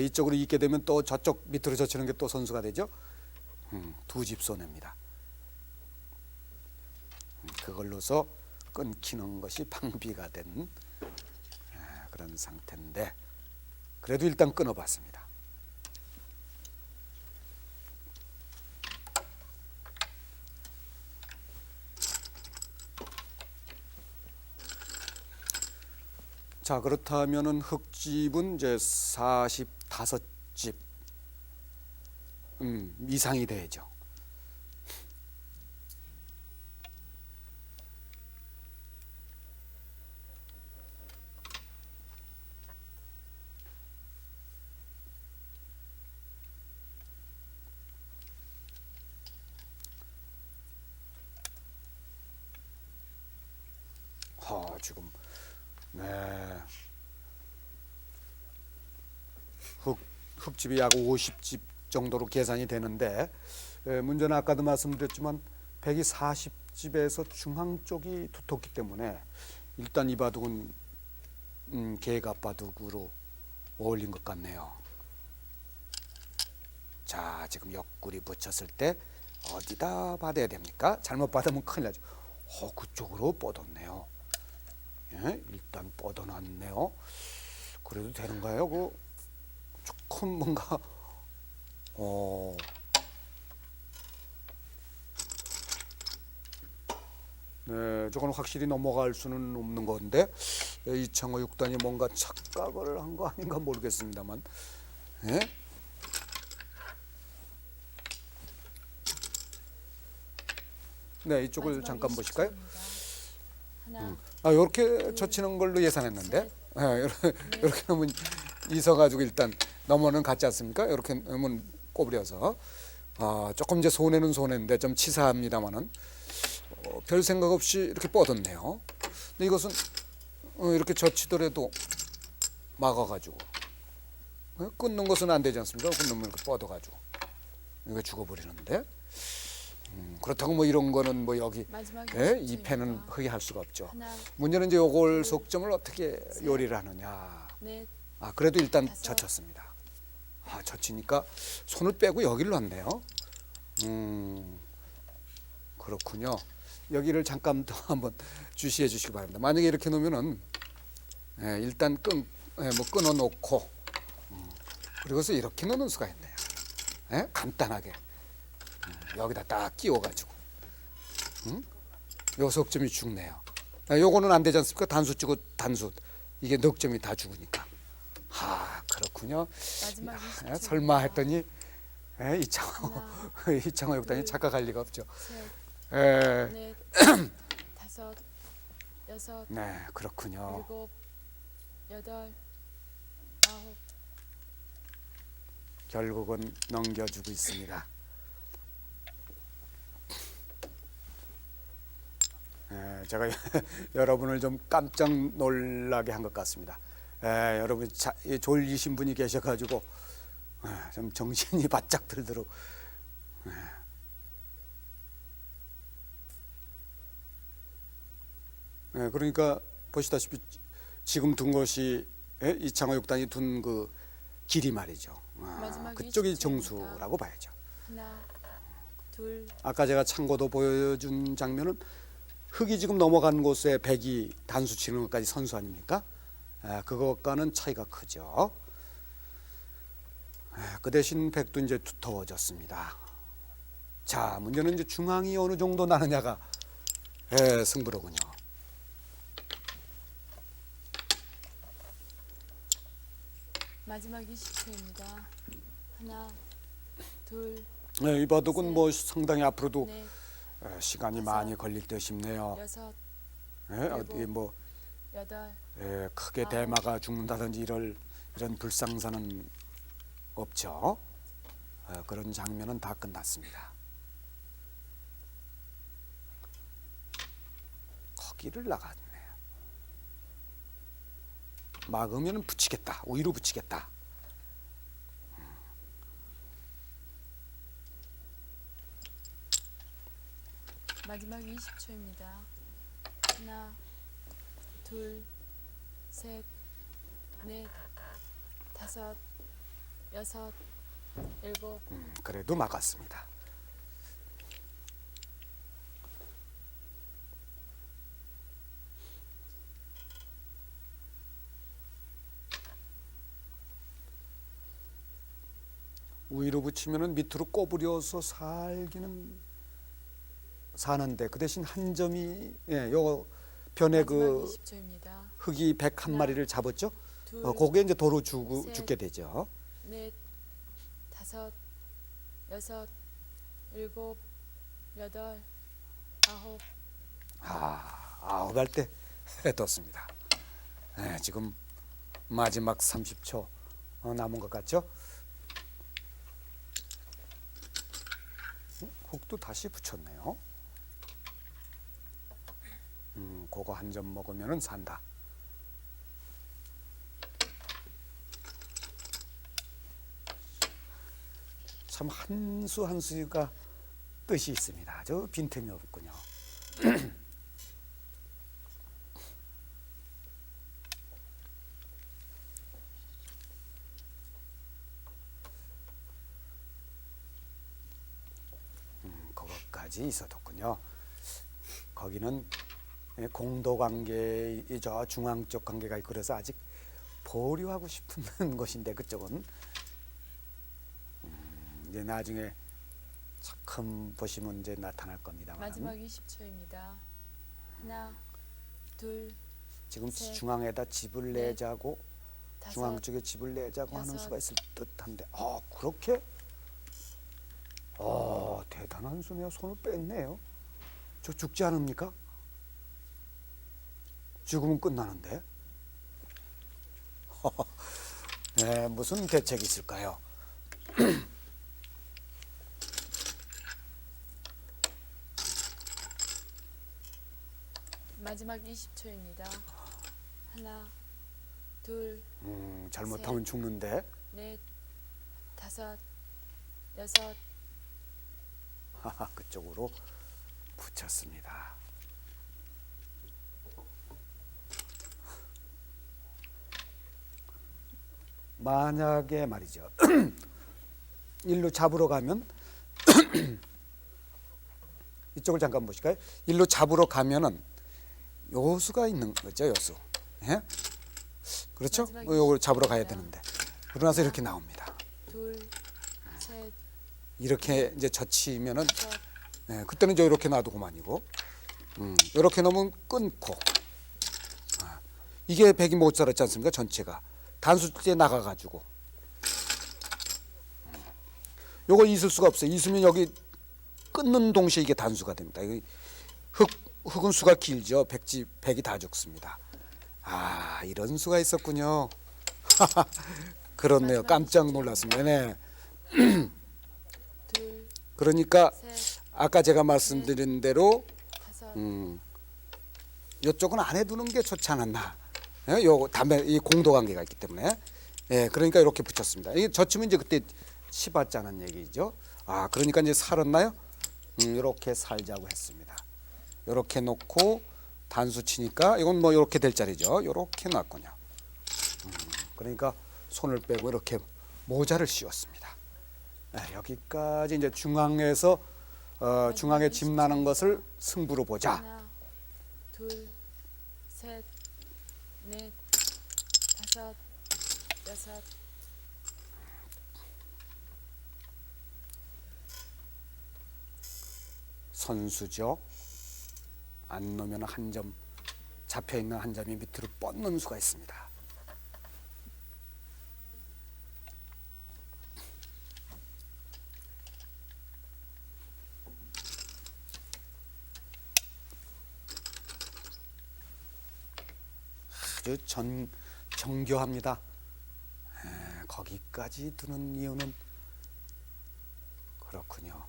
이쪽으로 있게 되면 또 저쪽 밑으로 젖히는 게 또 선수가 되죠. 두 집 손해입니다. 그걸로서 끊기는 것이 방비가 된 그런 상태인데 그래도 일단 끊어봤습니다. 자, 그렇다면은 흑집은 이제 45집 이상이 되죠. 지금 네. 흙집이 약 50집 정도로 계산이 되는데 문제는 아까도 말씀드렸지만 백이 40집에서 중앙 쪽이 두텁기 때문에 일단 이 바둑은 개갑바둑으로 어울린 것 같네요. 자, 지금 옆구리 붙였을 때 어디다 받아야 됩니까? 잘못 받으면 큰일 나죠. 그쪽으로 뻗었네요. 예, 일단 뻗어놨네요. 그래도 되는가요? 조금 뭔가 네, 저건 확실히 넘어갈 수는 없는 건데 이창호 6단이 뭔가 착각을 한 거 아닌가 모르겠습니다만. 예? 네, 이쪽을 마지막 잠깐 보실까요? 20초입니다. 하나, 이렇게 젖히는 걸로 예상했는데 이렇게 놓으면 있어가지고 일단 넘어는 갔지 않습니까? 이렇게 놓으면 꼬부려서 조금 이제 손해는 손해인데 좀 치사합니다만은 별 생각 없이 이렇게 뻗었네요. 근데 이것은 이렇게 젖히더라도 막아가지고 끊는 것은 안 되지 않습니까? 끊으면 이렇게 뻗어가지고 이거 죽어버리는데 그렇다고 뭐 이런 거는 뭐 여기 마지막 이 20초입니다. 패는 회의할 수가 없죠. 하나, 문제는 이제 요걸 속점을 어떻게 요리를 하느냐. 넷, 그래도 일단 다섯. 젖혔습니다. 젖히니까 손을 빼고 여기를 놨네요. 그렇군요. 여기를 잠깐 더 한번 주시해 주시기 바랍니다. 만약에 이렇게 놓으면은 일단 끊어 놓고 그리고서 이렇게 넣는 수가 있네요. 간단하게 여기다 딱 끼워가지고 요 속점이 죽네요. 요거는 안 되지 않습니까? 단수 찍고 단수 이게 넉 점이 다 죽으니까. 그렇군요. 마지막 20초입니다. 설마 했더니 이창호 하나, 이창호 역단이 둘, 착각할 리가 없죠. 셋, 넷, 다섯, 여섯, 네, 그렇군요. 일곱, 여덟, 아홉. 결국은 넘겨주고 있습니다. 제가 여러분을 좀 깜짝 놀라게 한 것 같습니다. 여러분 졸리신 분이 계셔가지고 좀 정신이 바짝 들도록. 그러니까 보시다시피 지금 둔 것이 이창호 6단이 둔 그 길이 말이죠. 마지막 그쪽이 20초입니다. 정수라고 봐야죠. 하나, 둘, 아까 제가 참고도 보여준 장면은 흙이 지금 넘어간 곳에 백이 단수 치는 것까지 선수 아닙니까? 그것과는 차이가 크죠. 그 대신 백도 이제 두터워졌습니다. 자, 문제는 이제 중앙이 어느 정도 나느냐가 승부로군요. 마지막 20초입니다. 하나, 둘, 이 바둑은 셋, 뭐 상당히 앞으로도 넷, 시간이 다섯, 많이 걸릴 듯 싶네요. 여섯, 어디 뭐 여덟, 크게 아홉. 대마가 죽는다든지 이런 불상사는 없죠. 그런 장면은 다 끝났습니다. 거기를 나갔네. 막으면 붙이겠다. 위로 붙이겠다. 마지막 20초입니다. 하나, 둘, 셋, 넷, 다섯, 여섯, 일곱. 그래도 막았습니다. 위로 붙이면은 밑으로 꼬부려서 살기는 사는데 그 대신 한 점이 요 변에 마지막 그 20초입니다. 흙이 101마리를 잡았죠. 둘, 거기에 이제 도로 셋. 죽게 되죠. 넷, 다섯, 여섯, 일곱, 여덟, 아홉. 아홉 할 때 떴습니다. 지금 마지막 30초 남은 것 같죠? 흙도 다시 붙였네요. 그거 한 점 먹으면은 산다. 참 한 수 한 수가 뜻이 있습니다. 저 빈틈이 없군요. 그것까지 있어뒀군요. 거기는 공도관계, 저 중앙 쪽 관계가 있고 그래서 아직 보류하고 싶은 것인데 그쪽은 이제 나중에 조금 보시면 이제 나타날 겁니다만 마지막 20초입니다. 하나, 둘, 지금 셋, 중앙에다 집을 넷, 내자고 다섯, 중앙 쪽에 집을 내자고 하는 여섯. 수가 있을 듯한데 그렇게 대단한 수네요. 손을 뺐네요. 저 죽지 않습니까? 죽으면 끝나는데. 네, 무슨 대책이 있을까요? 마지막 20초입니다. 하나, 둘, 잘못하면 죽는데. 넷, 다섯, 여섯. 그쪽으로 붙였습니다. 만약에 말이죠. 일로 잡으러 가면 이쪽을 잠깐 보실까요? 일로 잡으러 가면은 요수가 있는 거죠, 요수. 예? 그렇죠? 마지막 요걸 잡으러 가야 20초입니다. 되는데 그러나서 이렇게 나옵니다. 둘, 셋, 이렇게 이제 젖히면은 다섯. 그때는 이제 이렇게 놔두고만이고 이렇게 놓으면 끊고 이게 백이 못 살았지 않습니까? 전체가 단수째 나가가지고 요거 있을 수가 없어요. 있으면 여기 끊는 동시에 이게 단수가 됩니다. 흑은 수가 길죠. 백이 다 죽습니다. 이런 수가 있었군요. 그렇네요. 깜짝 놀랐습니다. 네. 둘, 그러니까 셋, 아까 제가 말씀드린 대로 다섯. 이쪽은 안 해두는 게 좋지 않았나. 요 담배 이 공도 관계가 있기 때문에 그러니까 이렇게 붙였습니다. 이게 젖히면 이제 그때 치받자는 얘기죠. 그러니까 이제 살았나요? 이렇게 살자고 했습니다. 이렇게 놓고 단수 치니까 이건 뭐 이렇게 될 자리죠. 이렇게 놨군요. 그러니까 손을 빼고 이렇게 모자를 씌웠습니다. 여기까지 이제 중앙에서 중앙에 집 나는 것을 승부로 보자. 하나, 둘, 셋, 넷, 다섯, 여섯. 선수죠. 안 놓으면 한 점 잡혀 있는 한 점이 밑으로 뻗는 수가 있습니다. 아주 정교합니다. 거기까지 두는 이유는 그렇군요.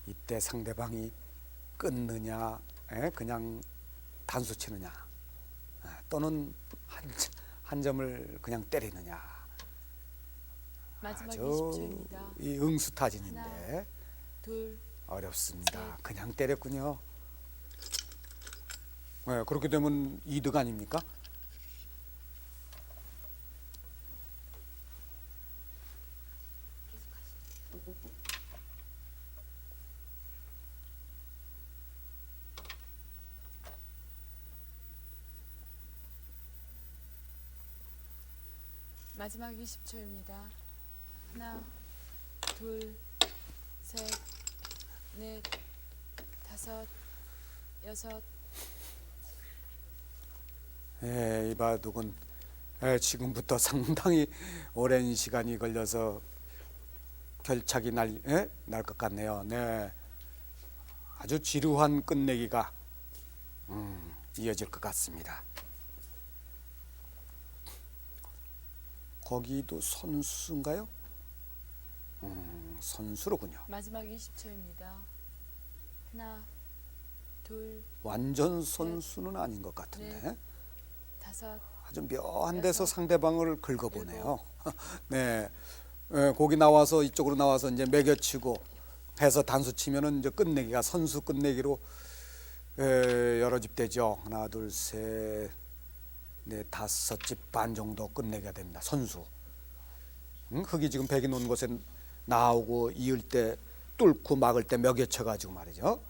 이때 상대방이 끊느냐, 그냥 단수 치느냐, 또는 한 점을 그냥 때리느냐. 마지막 아주 20초입니다. 이 응수타진인데 하나, 둘, 어렵습니다. 셋. 그냥 때렸군요. 그렇게 되면 이득 아닙니까? 마지막 20초입니다. 하나, 둘, 셋, 넷, 다섯, 여섯. 이 바둑은 지금부터 상당히 오랜 시간이 걸려서 결착이 날 것 같네요. 네, 아주 지루한 끝내기가 이어질 것 같습니다. 거기도 선수인가요? 선수로군요. 마지막 20초입니다. 하나, 둘, 완전 선수는 아닌 것 같은데 다섯, 아주 묘한 여섯, 데서 상대방을 긁어보네요. 네, 거기 나와서 이쪽으로 나와서 이제 매겨치고 해서 단수 치면은 이제 끝내기가 선수 끝내기로 여러 집 되죠. 하나, 둘, 셋, 넷, 다섯 집 반 정도 끝내기가 됩니다. 선수. 흙이 지금 백이 놓은 곳에 나오고 이을 때 뚫고 막을 때 매겨쳐 가지고 말이죠.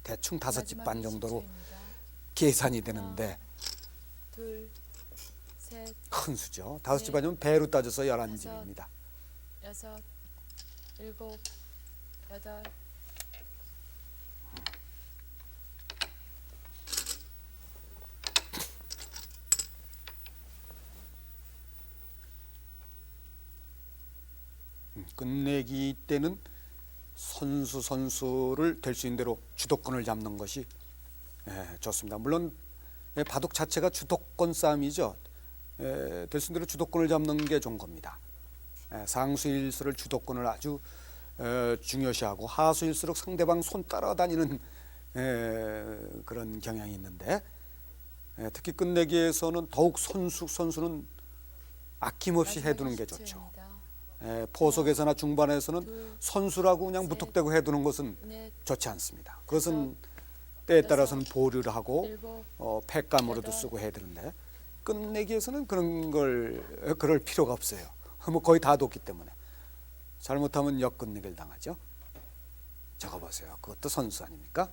대충 다섯 집 반 마지막 정도로 20초입니다. 계산이 되는데 둘, 셋, 큰 수죠. 다섯 집 반이면 배로 따져서 11집입니다. 여섯, 일곱, 여덟, 끝내기 때는 선수를 될 수 있는 대로 주도권을 잡는 것이 좋습니다. 물론 바둑 자체가 주도권 싸움이죠. 될 수 있는 대로 주도권을 잡는 게 좋은 겁니다. 상수일수를 주도권을 아주 중요시하고 하수일수록 상대방 손 따라다니는 그런 경향이 있는데 특히 끝내기에서는 더욱 선수는 아낌없이 마지막 해두는 게 20초입니다. 좋죠. 포석에서나 중반에서는 둘, 선수라고 그냥 셋, 무턱대고 해두는 것은 넷, 좋지 않습니다. 그것은 때에 따라서는 여섯, 보류를 하고 일곱, 팩감으로도 여덟, 쓰고 해야 되는데 끝내기에서는 그런 걸 그럴 필요가 없어요. 뭐 거의 다 뒀기 때문에 잘못하면 역끝내기를 당하죠. 적어보세요. 그것도 선수 아닙니까?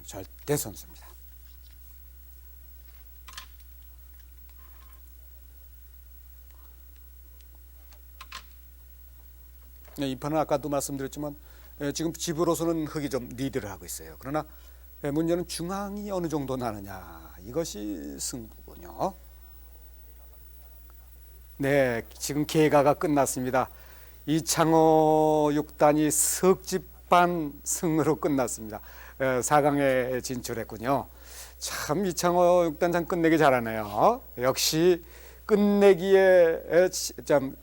절대 선수입니다. 이 판은 아까도 말씀드렸지만 지금 집으로서는 흙이 좀 리드를 하고 있어요. 그러나 문제는 중앙이 어느 정도 나느냐 이것이 승부군요. 네, 지금 개가가 끝났습니다. 이창호 6단이 석집반 승으로 끝났습니다. 4강에 진출했군요. 참 이창호 6단 참 끝내기 잘하네요. 역시 끝내기에 참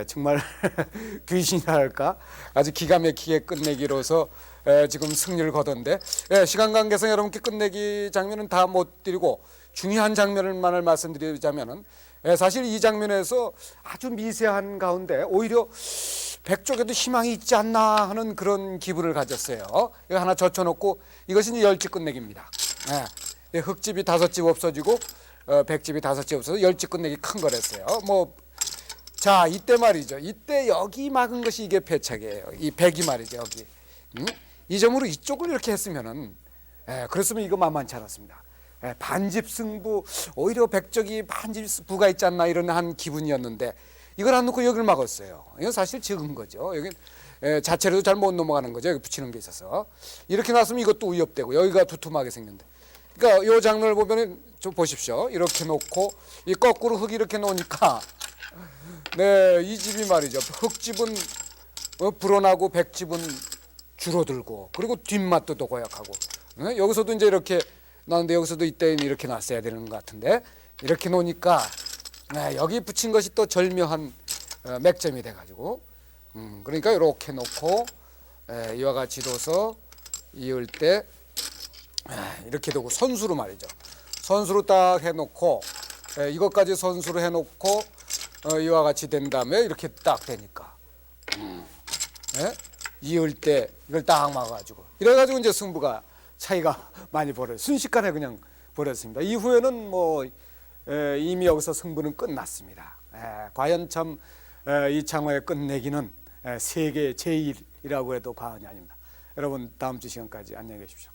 정말 귀신이랄까 아주 기가 막히게 끝내기로서 지금 승리를 거뒀는데 시간 관계상 여러분께 끝내기 장면은 다 못 드리고 중요한 장면만을 말씀드리자면은 사실 이 장면에서 아주 미세한 가운데 오히려 백 쪽에도 희망이 있지 않나 하는 그런 기분을 가졌어요. 이거 하나 젖혀놓고 이것이 이제 열집 끝내기입니다. 흙집이 다섯 집 없어지고 백집이 다섯 집 없어서 열집 끝내기 큰 거랬어요. 자, 이때 말이죠. 이때 여기 막은 것이 이게 패착이에요. 이 백이 말이죠. 여기. 이 점으로 이쪽을 이렇게 했으면은 그랬으면 이거 만만치 않았습니다. 반집 승부 오히려 백적이 반집 부가 있지 않나 이런 한 기분이었는데 이걸 안 놓고 여기를 막았어요. 이건 사실 적은 거죠. 여기 자체로도 잘 못 넘어가는 거죠. 여기 붙이는 게 있어서 이렇게 놨으면 이것도 위협되고 여기가 두툼하게 생겼는데 그러니까 이 장면을 보면은 좀 보십시오. 이렇게 놓고 이 거꾸로 흙 이렇게 놓으니까 네, 이 집이 말이죠. 흙집은 불어나고 백집은 줄어들고 그리고 뒷맛도 더 고약하고 여기서도 이제 이렇게 나는데 여기서도 이때는 이렇게 놨어야 되는 것 같은데 이렇게 놓으니까 여기 붙인 것이 또 절묘한 맥점이 돼가지고 그러니까 이렇게 놓고 이와 같이 둬서 이을 때 이렇게 두고 선수로 말이죠. 선수로 딱 해놓고 이것까지 선수로 해놓고 이와 같이 된 다음에 이렇게 딱 되니까 이을 때 이걸 딱 막아가지고 이래가지고 이제 승부가 차이가 많이 벌어요. 순식간에 그냥 벌었습니다. 이후에는 이미 여기서 승부는 끝났습니다. 과연 참 이창호의 끝내기는 세계 제1이라고 해도 과언이 아닙니다. 여러분 다음 주 시간까지 안녕히 계십시오.